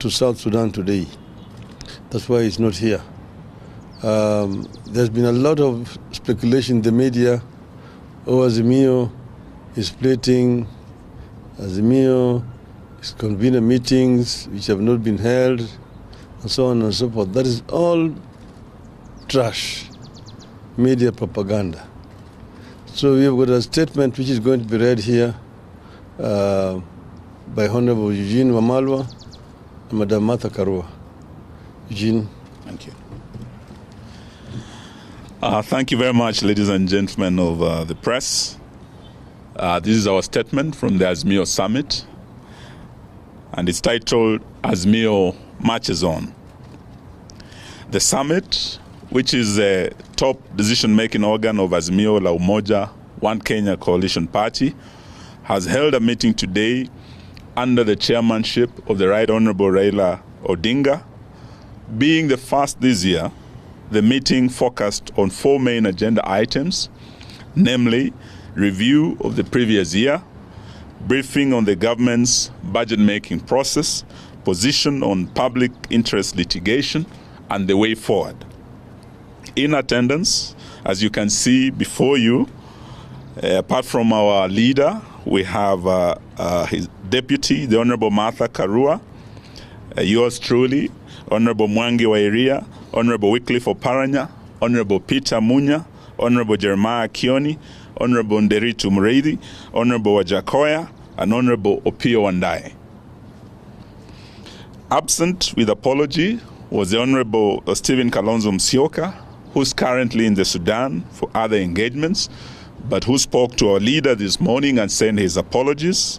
to South Sudan today. That's why he's not here. There's been a lot of speculation in the media. Azimio is splitting. Azimio is convening meetings which have not been held, and so on and so forth. That is all trash, media propaganda. So we have got a statement which is going to be read here by Honorable Eugene Wamalwa and Madam Martha Karua. Eugene. Thank you. Thank you very much, ladies and gentlemen of the press. This is our statement from the Azimio Summit, and it's titled Azimio Marches On. The summit, which is the top decision-making organ of Azimio la Umoja, One Kenya Coalition Party, has held a meeting today under the chairmanship of the Right Honorable Raila Odinga. Being the first this year, the meeting focused on 4 main agenda items, namely review of the previous year, briefing on the government's budget-making process, position on public interest litigation, and the way forward. In attendance, as you can see before you, apart from our leader, we have his deputy, the Honorable Martha Karua, yours truly, Honorable Mwangi Wairia, Honorable Wycliffe Oparanya, Honorable Peter Munya, Honorable Jeremiah Kioni, Honorable Nderitu Mreithi, Honorable Wajakoya, and Honorable Opio Wandae. Absent with apology was the Honorable Stephen Kalonzo Musyoka, who's currently in the Sudan for other engagements, but who spoke to our leader this morning and sent his apologies.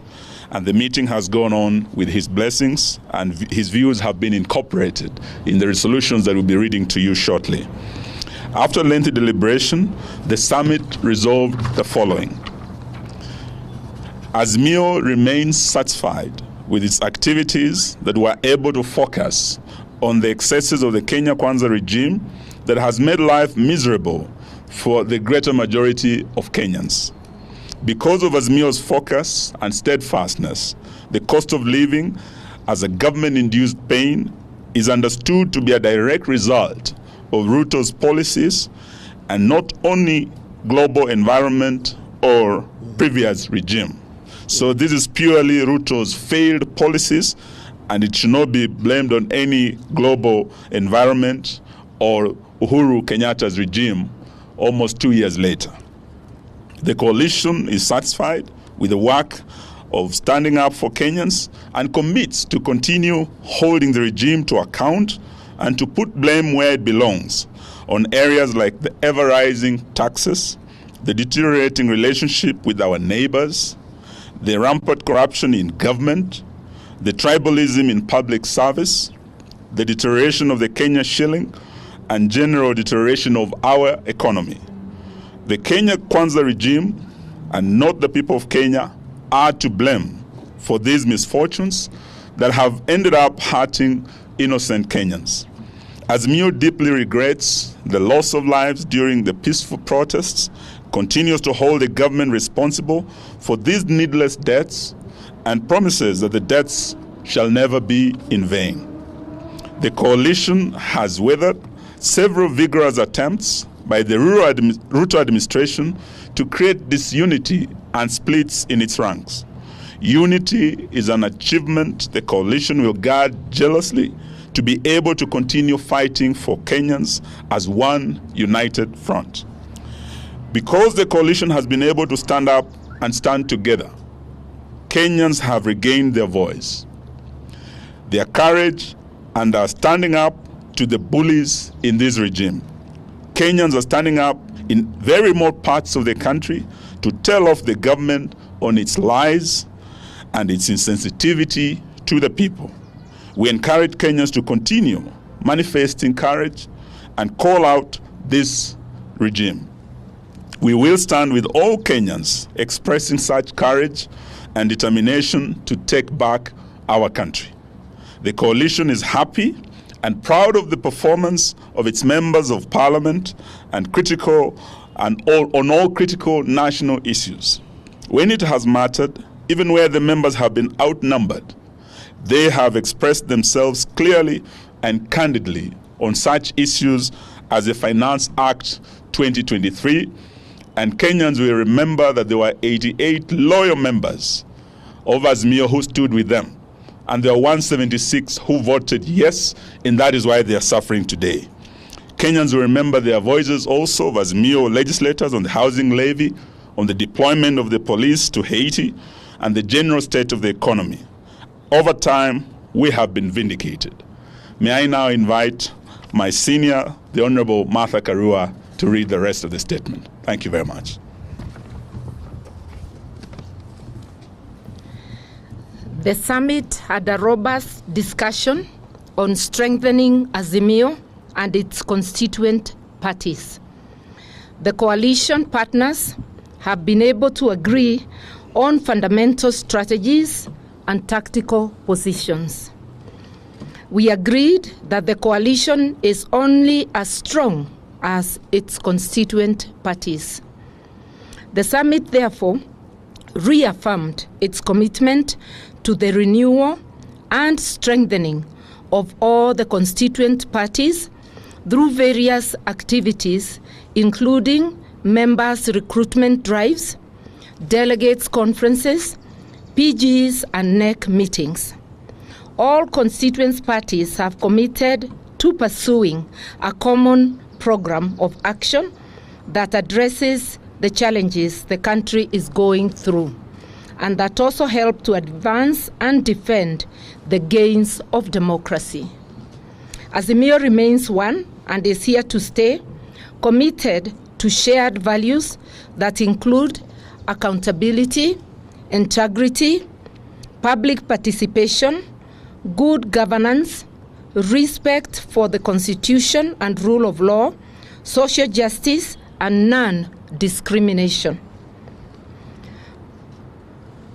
And the meeting has gone on with his blessings, and his views have been incorporated in the resolutions that we'll be reading to you shortly. After lengthy deliberation, the summit resolved the following. Azimio remains satisfied with its activities that were able to focus on the excesses of the Kenya Kwanza regime that has made life miserable for the greater majority of Kenyans. Because of Azimio's focus and steadfastness, the cost of living as a government-induced pain is understood to be a direct result of Ruto's policies and not only global environment or previous regime. So this is purely Ruto's failed policies, and it should not be blamed on any global environment or Uhuru Kenyatta's regime almost 2 years later. The coalition is satisfied with the work of standing up for Kenyans and commits to continue holding the regime to account and to put blame where it belongs on areas like the ever-rising taxes, the deteriorating relationship with our neighbors, the rampant corruption in government, the tribalism in public service, the deterioration of the Kenya shilling, and general deterioration of our economy. The Kenya Kwanza regime, and not the people of Kenya, are to blame for these misfortunes that have ended up hurting innocent Kenyans. Azimio deeply regrets the loss of lives during the peaceful protests, continues to hold the government responsible for these needless deaths, and promises that the deaths shall never be in vain. The coalition has weathered several vigorous attempts by the Ruto administration to create disunity and splits in its ranks. Unity is an achievement the coalition will guard jealously to be able to continue fighting for Kenyans as one united front. Because the coalition has been able to stand up and stand together, Kenyans have regained their voice, their courage, and are standing up to the bullies in this regime. Kenyans are standing up in very remote parts of the country to tell off the government on its lies and its insensitivity to the people. We encourage Kenyans to continue manifesting courage and call out this regime. We will stand with all Kenyans expressing such courage and determination to take back our country. The coalition is happy and proud of the performance of its members of parliament and on all critical national issues. When it has mattered, even where the members have been outnumbered, They have expressed themselves clearly and candidly on such issues as the Finance Act 2023, and Kenyans will remember that there were 88 loyal members of Azimio who stood with them, and there were 176 who voted yes, and that is why they are suffering today. Kenyans will remember their voices also of Azimio legislators on the housing levy, on the deployment of the police to Haiti, and the general state of the economy. Over time, we have been vindicated. May I now invite my senior, the Honorable Martha Karua, to read the rest of the statement. Thank you very much. The summit had a robust discussion on strengthening Azimio and its constituent parties. The coalition partners have been able to agree on fundamental strategies and tactical positions. We agreed that the coalition is only as strong as its constituent parties. The summit, therefore, reaffirmed its commitment to the renewal and strengthening of all the constituent parties through various activities, including members' recruitment drives, delegates' conferences, PGs, and NEC meetings. All constituent parties have committed to pursuing a common program of action that addresses the challenges the country is going through, and that also help to advance and defend the gains of democracy. Azimio remains one and is here to stay, committed to shared values that include accountability, integrity, public participation, good governance, respect for the Constitution and rule of law, social justice, and non-discrimination.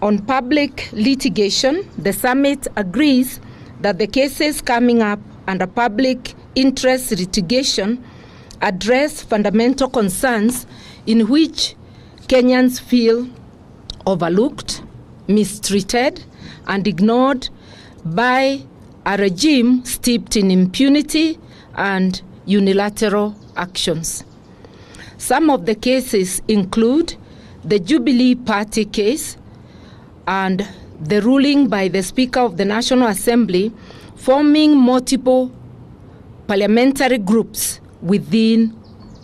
On public litigation, the summit agrees that the cases coming up under public interest litigation address fundamental concerns in which Kenyans feel overlooked, mistreated, and ignored by a regime steeped in impunity and unilateral actions. Some of the cases include the Jubilee Party case and the ruling by the Speaker of the National Assembly forming multiple parliamentary groups within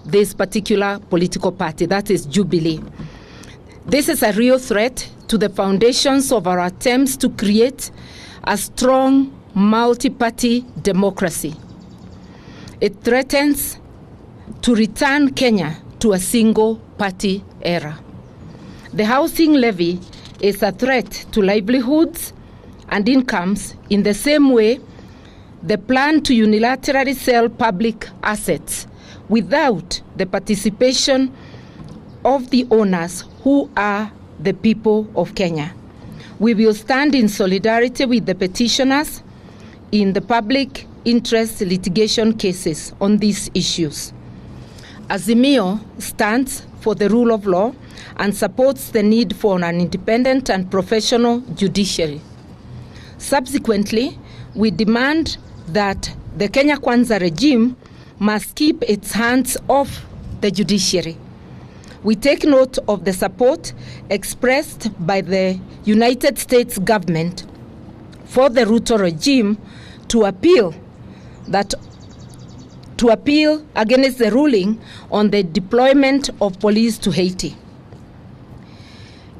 this particular political party, that is Jubilee. This is a real threat to the foundations of our attempts to create a strong multi-party democracy. It threatens to return Kenya to a single-party era. The housing levy is a threat to livelihoods and incomes in the same way the plan to unilaterally sell public assets without the participation of the owners who are the people of Kenya. We will stand in solidarity with the petitioners in the public interest litigation cases on these issues. Azimio stands for the rule of law and supports the need for an independent and professional judiciary. Subsequently, we demand that the Kenya Kwanza regime must keep its hands off the judiciary. We take note of the support expressed by the United States government for the Ruto regime to appeal against the ruling on the deployment of police to Haiti.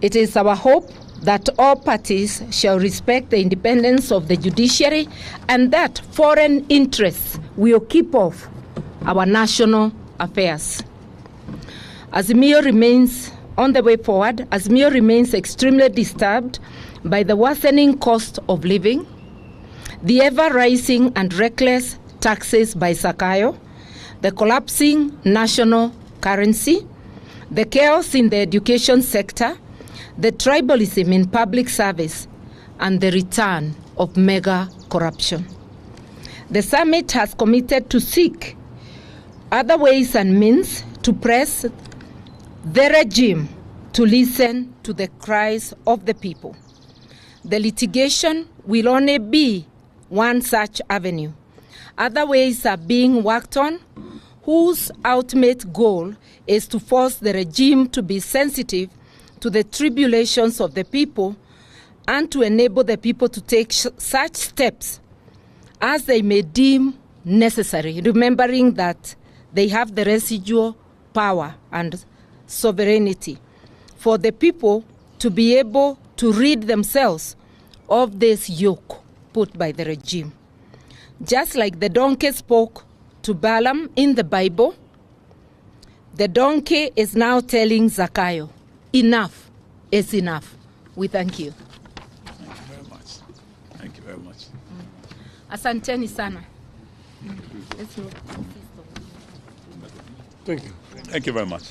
It is our hope that all parties shall respect the independence of the judiciary and that foreign interests will keep off our national affairs. Azimio remains on the way forward. Azimio remains extremely disturbed by the worsening cost of living, the ever-rising and reckless taxes by Sakayo, the collapsing national currency, the chaos in the education sector, the tribalism in public service, and the return of mega corruption. The summit has committed to seek other ways and means to press the regime to listen to the cries of the people. The litigation will only be one such avenue. Other ways are being worked on, whose ultimate goal is to force the regime to be sensitive to the tribulations of the people and to enable the people to take such steps as they may deem necessary, remembering that they have the residual power and sovereignty for the people to be able to rid themselves of this yoke put by the regime. Just like the donkey spoke to Balaam in the Bible, the donkey is now telling Zakayo, enough is enough. We thank you. Thank you very much. Thank you very much. Asanteni sana. Thank you. Thank you very much.